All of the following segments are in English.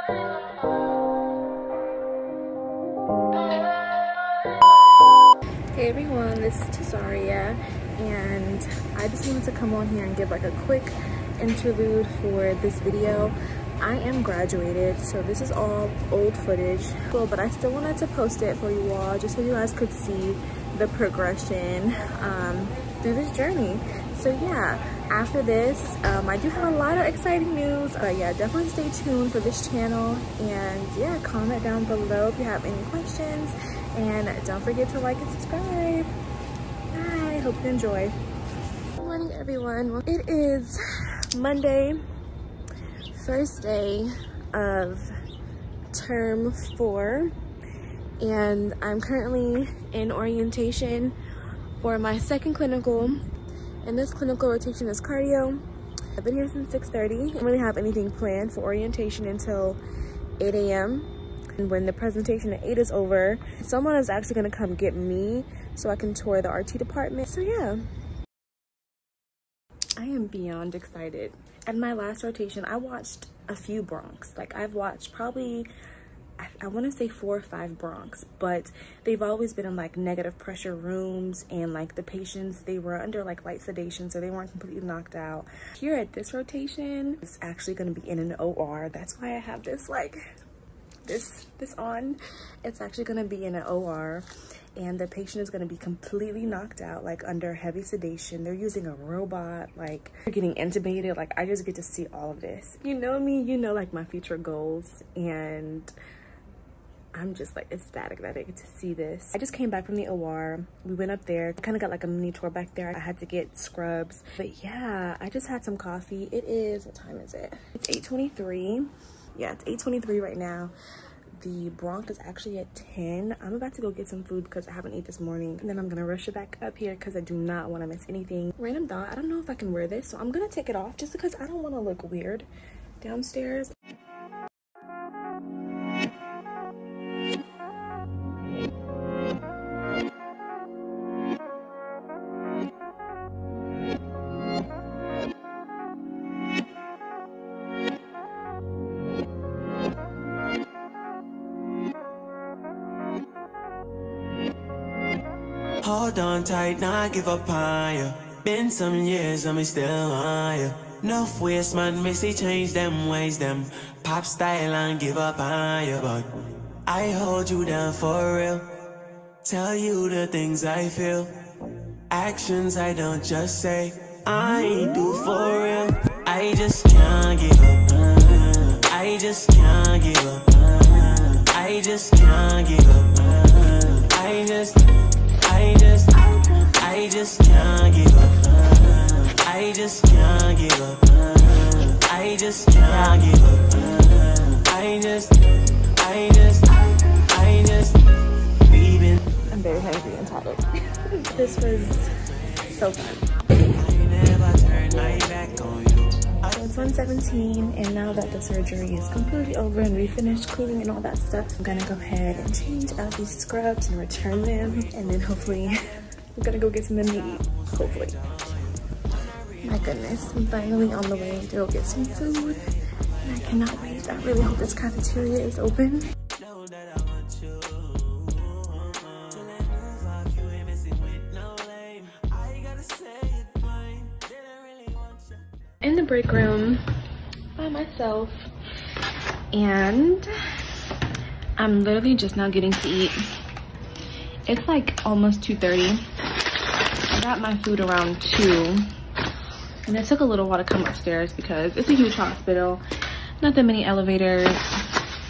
Hey everyone, this is Tazaria, and I just wanted to come on here and give like a quick interlude for this video. I am graduated, so this is all old footage, but I still wanted to post it for you all just so you guys could see the progression through this journey. So yeah, after this, I do have a lot of exciting news, but yeah, definitely stay tuned for this channel, and yeah, comment down below if you have any questions, and don't forget to like and subscribe. Bye, hope you enjoy. Good morning everyone. Well, it is Monday, first day of term 4, and I'm currently in orientation for my second clinical, and this clinical rotation is cardio. I've been here since 6:30. I don't really have anything planned for orientation until 8 a.m. and when the presentation at 8 is over, someone is actually going to come get me so I can tour the RT department. So yeah, I am beyond excited. At my last rotation, I watched a few bronchs. Like, I've watched probably, I want to say 4 or 5 bronchs, but they've always been in like negative pressure rooms, and like the patients, they were under like light sedation, so they weren't completely knocked out. Here at this rotation, it's actually going to be in an OR. That's why I have this like this on. It's actually going to be in an OR, and the patient is going to be completely knocked out, like under heavy sedation. They're using a robot, like they're getting intubated. Like, I just get to see all of this. You know me, you know like my future goals, and I'm just like ecstatic that I get to see this. I just came back from the OR. We went up there, kind of got like a mini tour back there. I had to get scrubs, but yeah, I just had some coffee. It is, what time is it? It's 8:23. Yeah, it's 8:23 right now. The bronch is actually at 10. I'm about to go get some food because I haven't eaten this morning, and then I'm gonna rush it back up here because I do not want to miss anything. Random thought, I don't know if I can wear this, so I'm gonna take it off just because I don't want to look weird downstairs. Hold on tight, not give up on you. Been some years and me still on you. Enough waste man, me see change them ways, them pop style and give up on you. But I hold you down for real, tell you the things I feel. Actions I don't just say, I do for real. I just can't give up, I just can't give up, I just can't give up, I just can't give up, I just can't give up, I just can't give up, leaving. I'm very hungry and tired. This was so fun. I never turned my back on you. It's 1:17, and now that the surgery is completely over and we finished cleaning and all that stuff, I'm gonna go ahead and change out these scrubs and return them, and then hopefully we're gonna go get something to eat, hopefully. My goodness, I'm finally on the way to go get some food, and I cannot wait. I really hope this cafeteria is open. In the break room by myself, and I'm literally just now getting to eat. It's like almost 2:30. I got my food around 2, and it took a little while to come upstairs because it's a huge hospital, not that many elevators,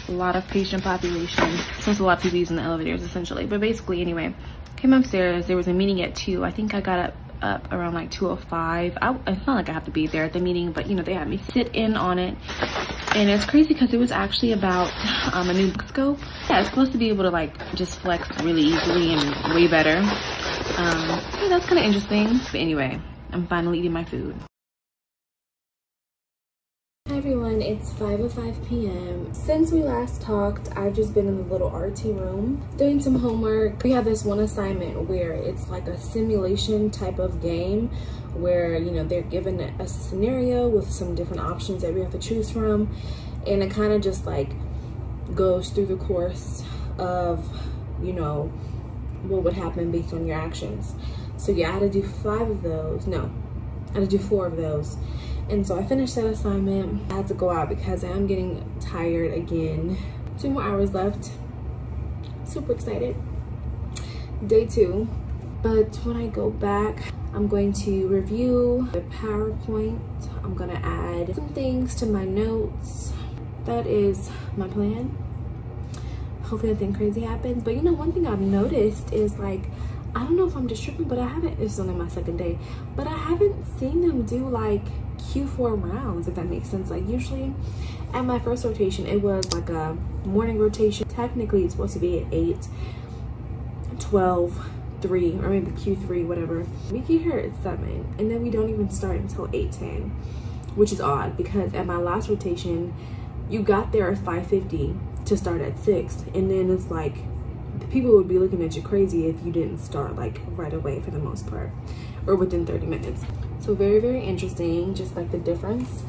a lot of patient population, so it's a lot of people using the elevators essentially. But basically, anyway, came upstairs. There was a meeting at 2. I think I got up around like 2:05. It's not like I have to be there at the meeting, but you know, they had me sit in on it, and it's crazy because it was actually about a new scope. Yeah, it's supposed to be able to like just flex really easily and way better. Yeah, that's kind of interesting. But anyway, I'm finally eating my food. Hi everyone, it's 5:05 p.m. Since we last talked, I've just been in the little RT room doing some homework. We have this one assignment where it's like a simulation type of game where, you know, they're given us a scenario with some different options that we have to choose from, and it kind of just like goes through the course of, you know, what would happen based on your actions. So yeah, I had to do 5 of those. No, I had to do 4 of those. And so I finished that assignment. I had to go out because I am getting tired again. 2 more hours left. Super excited. Day 2. But when I go back, I'm going to review the PowerPoint. I'm gonna add some things to my notes. That is my plan. Hopefully nothing crazy happens. But you know, one thing I've noticed is, like, I don't know if I'm just tripping, but I haven't, it's only my 2nd day, but I haven't seen them do like Q4 rounds, if that makes sense. Like usually at my first rotation, it was like a morning rotation. Technically it's supposed to be at 8, 12, 3, or maybe Q3, whatever. We get here at 7, and then we don't even start until 8:10, which is odd because at my last rotation, you got there at 5:50 to start at 6, and then it's like people would be looking at you crazy if you didn't start like right away for the most part, or within 30 minutes. So very, very interesting, just like the difference.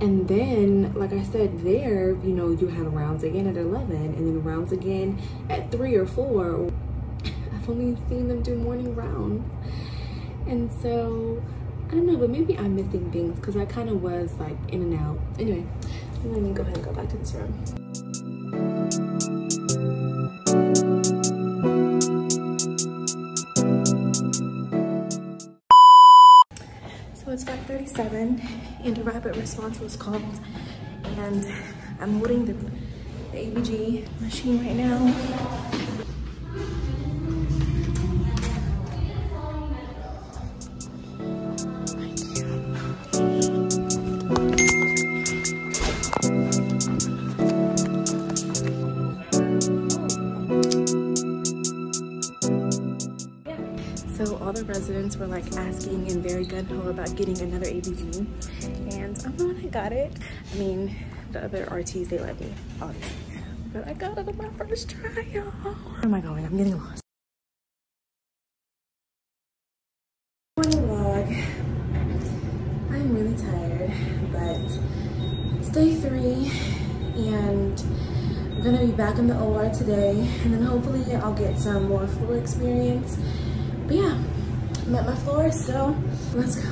And then, like I said, there, you know, you have rounds again at 11, and then rounds again at 3 or 4. I've only seen them do morning rounds. And so, I don't know, but maybe I'm missing things because I kind of was like in and out. Anyway, let me go ahead and go back to this room. So it's 5:37 and a rapid response was called, and I'm holding the ABG machine right now. So all the residents were like asking and very gung-ho about getting another ABG, and I'm the one that got it. I mean, the other RTs, they let me, obviously, but I got it on my first try, y'all. Where am I going? I'm getting lost. Morning vlog. I'm really tired, but it's day 3, and I'm gonna be back in the OR today, and then hopefully I'll get some more floor experience. But yeah, I'm at my floor, so let's go.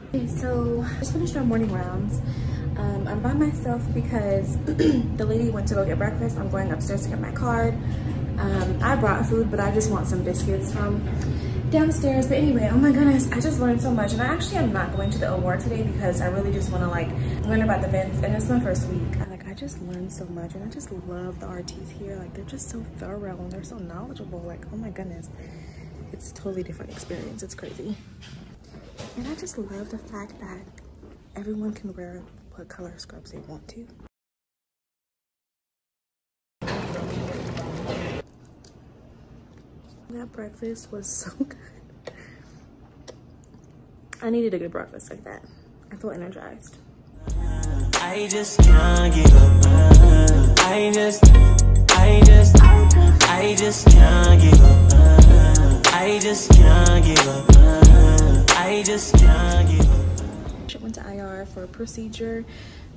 Okay, so I just finished my morning rounds. I'm by myself because the lady went to go get breakfast. I'm going upstairs to get my card. I brought food, but I just want some biscuits from downstairs. But anyway, oh my goodness, I just learned so much, and I actually am not going to the OR today because I really just want to like learn about the vents, and it's my first week. I just learned so much, and I just love the RTs here. Like, they're just so thorough and they're so knowledgeable. Like, oh my goodness, it's a totally different experience. It's crazy. And I just love the fact that everyone can wear what color scrubs they want to. That breakfast was so good. I needed a good breakfast like that. I feel energized. I just can't give up. I just can't give up. I just can't give up. I just can't give up. I went to IR for a procedure.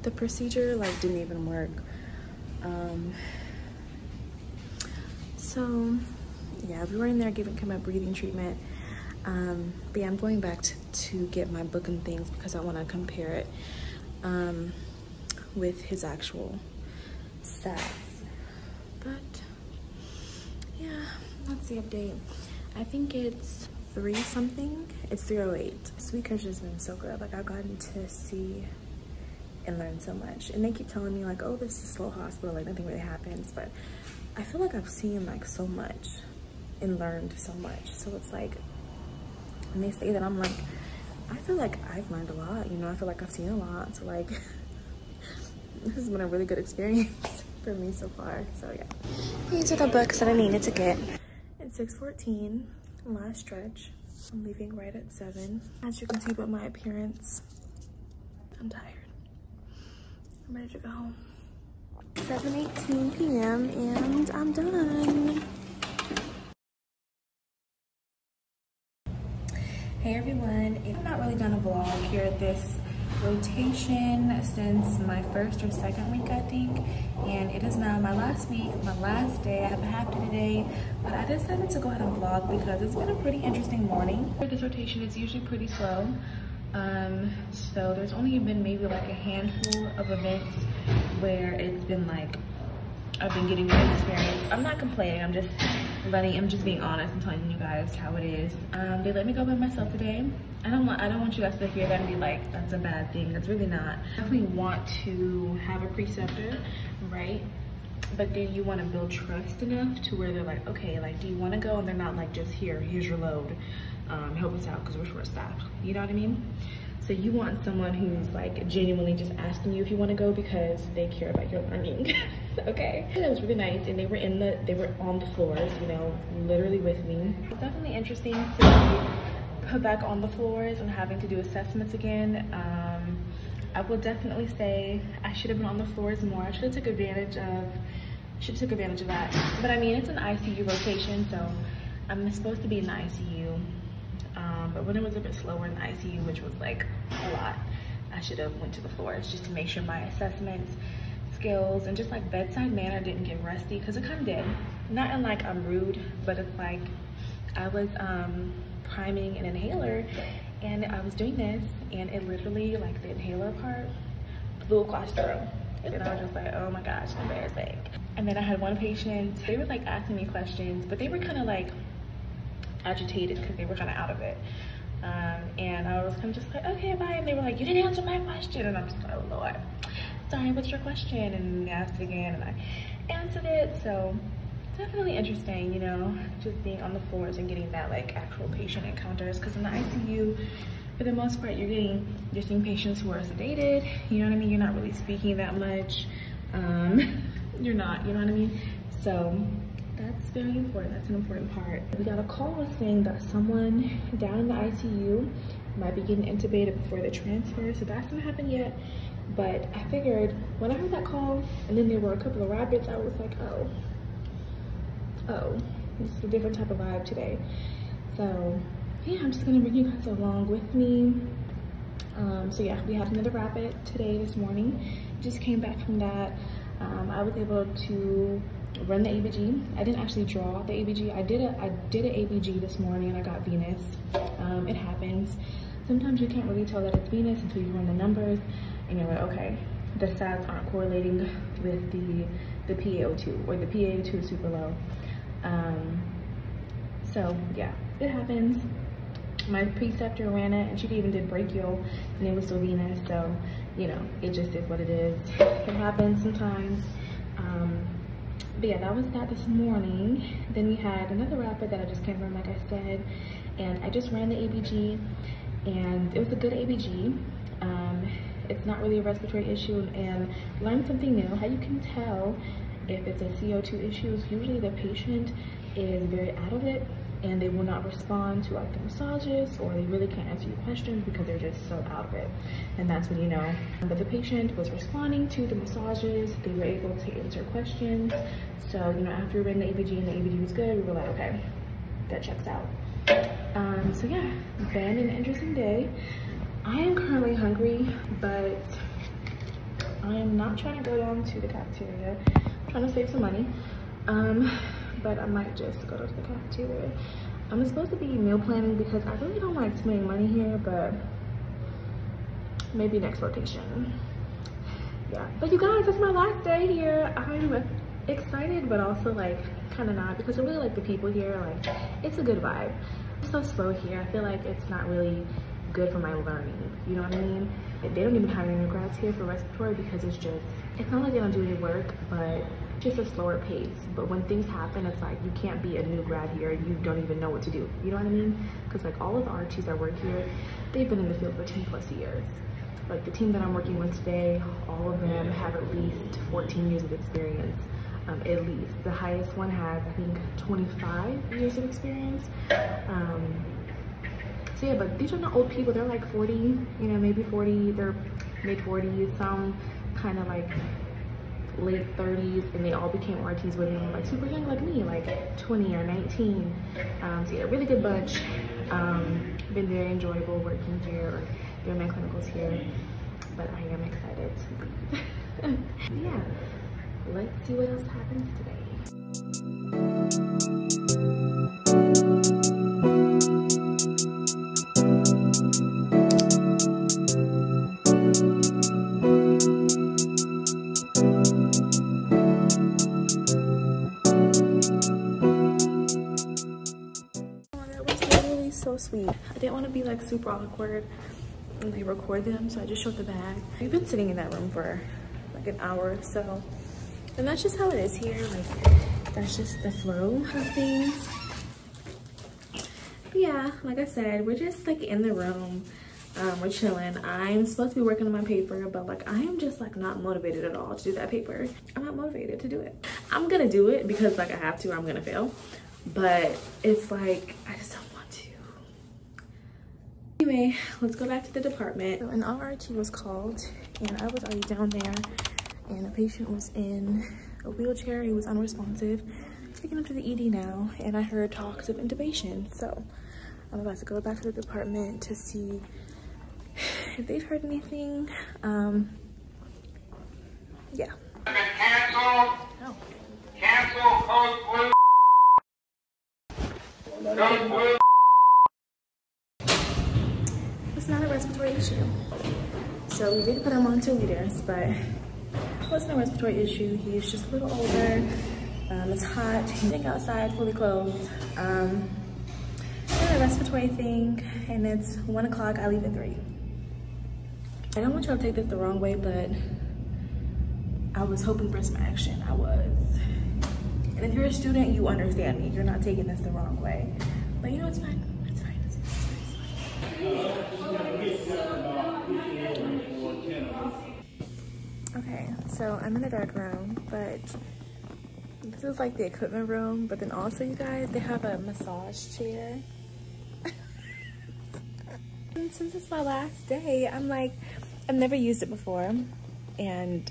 The procedure like didn't even work. So yeah, we were in there giving him a breathing treatment. But yeah, I'm going back to get my book and things because I want to compare it with his actual stats. But yeah, that's the update. I think it's 3 something. It's 3:08. This week has just been so good. Like, I've gotten to see and learn so much, and they keep telling me like, oh, this is a slow hospital, like nothing really happens, but I feel like I've seen like so much and learned so much. So it's like when they say that, I'm like, I feel like I've learned a lot, you know. I feel like I've seen a lot, so like this has been a really good experience for me so far. So yeah, these are the books that I needed to get. It's 6:14, last stretch. I'm leaving right at 7. As you can see by my appearance, I'm tired. I'm ready to go home. 7:18 p.m. and I'm done. Hey everyone, I've not really done a vlog here at this rotation since my first or second week, I think, and it is now my last week, my last day. I have a half day today, but I decided to go ahead and vlog because it's been a pretty interesting morning. For this rotation, it's usually pretty slow, so there's only been maybe like a handful of events where it's been like I've been getting good experience. I'm not complaining, I'm just being honest and telling you guys how it is. They let me go by myself today. I don't want you guys to hear that and be like, that's a bad thing. It's really not. I definitely want to have a preceptor, right? But then you want to build trust enough to where they're like, okay, like, do you want to go? And they're not like, just here's your load. Help us out because we're short-staffed. You know what I mean? So you want someone who's like genuinely just asking you if you want to go because they care about your learning. Okay, that was really nice, and they were on the floors, you know, literally with me. It's definitely interesting to be put back on the floors and having to do assessments again. I will definitely say I should have been on the floors more. I should have took advantage of that. But I mean, it's an ICU rotation, so I'm supposed to be in the ICU. But when it was a bit slower in the ICU, which was like a lot, I should have went to the floors just to make sure my assessments, skills, and just like bedside manner didn't get rusty, because it kind of did. Not in like I'm rude, but it's like I was priming an inhaler and I was doing this, and it literally, like the inhaler part flew across the room. And I was just like, oh my gosh, embarrassing. And then I had one patient, they were like asking me questions, but they were kind of like agitated because they were kind of out of it. And I was kind of just like, okay, bye. And they were like, you didn't answer my question. And I'm just like, oh Lord, sorry, what's your question? And they asked it again and I answered it. So definitely interesting, you know, just being on the floors and getting that like actual patient encounters. Because in the ICU, for the most part, you're seeing patients who are sedated, you know what I mean? You're not really speaking that much. You're not, you know what I mean? So that's very important. That's an important part. We got a call saying that someone down in the ICU might be getting intubated before the transfer. So that's not happened yet. But I figured when I heard that call and then there were a couple of rabbits, I was like, oh, this is a different type of vibe today. So yeah, I'm just gonna bring you guys along with me. So yeah, we had another rapid today, this morning. Just came back from that. I was able to run the ABG. I didn't actually draw the ABG. I did an ABG this morning and I got venous. It happens. Sometimes you can't really tell that it's venous until you run the numbers and you're like, okay, the stats aren't correlating with the PaO2, or the PaO2 is super low. So yeah, it happens. My preceptor ran it and she even did brachial and it was still venous. So, you know, it just is what it is. It happens sometimes. But yeah, that was that this morning. Then we had another rapid that I just came from, like I said, and I just ran the ABG and it was a good ABG. It's not really a respiratory issue, and learned something new. How you can tell if it's a CO2 issue is usually the patient is very out of it and they will not respond to like the massages, or they really can't answer your questions because they're just so out of it. And that's when you know. But the patient was responding to the massages, they were able to answer questions. So, you know, after we ran the ABG and the ABG was good, we were like, okay, that checks out. So yeah, been an interesting day. I am currently hungry, but I am not trying to go down to the cafeteria. I'm trying to save some money. But I might just go to the cafeteria. I'm supposed to be meal planning because I really don't like spending money here, but maybe next rotation. Yeah, but you guys, it's my last day here. I'm excited, but also like kind of not, because I really like the people here. Like, it's a good vibe. It's so slow here. I feel like it's not really good for my learning, you know what I mean? They don't even hire undergrads here for respiratory because it's not like they don't do any work, but just a slower pace. But when things happen, it's like you can't be a new grad here and you don't even know what to do, you know what I mean? Because like all of the RTs that work here, they've been in the field for 10+ years. Like the team that I'm working with today, all of them have at least 14 years of experience, at least. The highest one has, I think, 25 years of experience. So yeah, but these are not old people. They're like 40, you know, maybe 40, they're mid 40s, some kind of like late 30s, and they all became RTs when they were like super young like me, like 20 or 19. So yeah, really good bunch. Been very enjoyable working here, doing my clinicals here, but I am excited to leave. Yeah, let's see what else happens today. So sweet. I didn't want to be like super awkward when they record them, so I just showed the bag. We've been sitting in that room for like an hour or so, and that's just how it is here. Like, that's just the flow of things. But yeah, like I said, we're just like in the room, we're chilling. I'm supposed to be working on my paper, but like I am just like not motivated at all to do that paper. I'm not motivated to do it. I'm gonna do it because like I have to, or I'm gonna fail, but it's like I just don't. Anyway, let's go back to the department. So an RRT was called, and I was already down there, and a patient was in a wheelchair. He was unresponsive. Taking him to the ED now, and I heard talks of intubation. So I'm about to go back to the department to see if they've heard anything. Yeah. Cancel. Oh. Cancel code blue. Code blue. It's not a respiratory issue. So we did put him on 2 liters, but it wasn't a respiratory issue. He's just a little older. It's hot. He's sitting outside, fully clothed. It's not a respiratory thing, and it's 1 o'clock. I leave at 3. I don't want y'all to take this the wrong way, but I was hoping for some action. I was. And if you're a student, you understand me. You're not taking this the wrong way. But you know, it's fine. It's fine. It's fine. Okay, so I'm in the dark room, but this is like the equipment room, but then also, you guys, they have a massage chair. And since it's my last day, I'm like, I've never used it before, and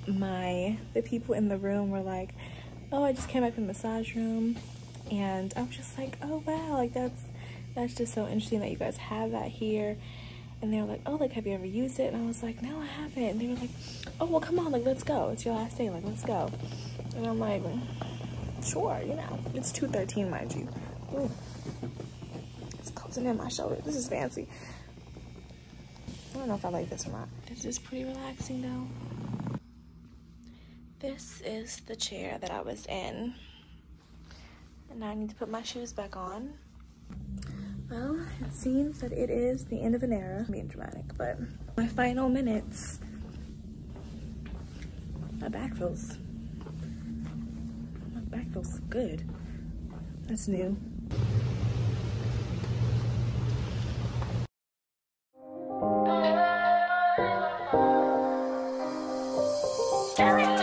the people in the room were like, oh, I just came back from the massage room, and I was just like, oh wow, like that's just so interesting that you guys have that here. And they were like, oh, like, have you ever used it? And I was like, no, I haven't. And they were like, oh, well, come on, like, let's go. It's your last day, like, let's go. And I'm like, sure, you know. It's 2:13, mind you. Ooh. It's closing in my shoulder. This is fancy. I don't know if I like this or not. This is pretty relaxing, though. This is the chair that I was in. And now I need to put my shoes back on. Well, it seems that it is the end of an era. I'm being dramatic, but my final minutes. My back feels good. That's new. Sorry.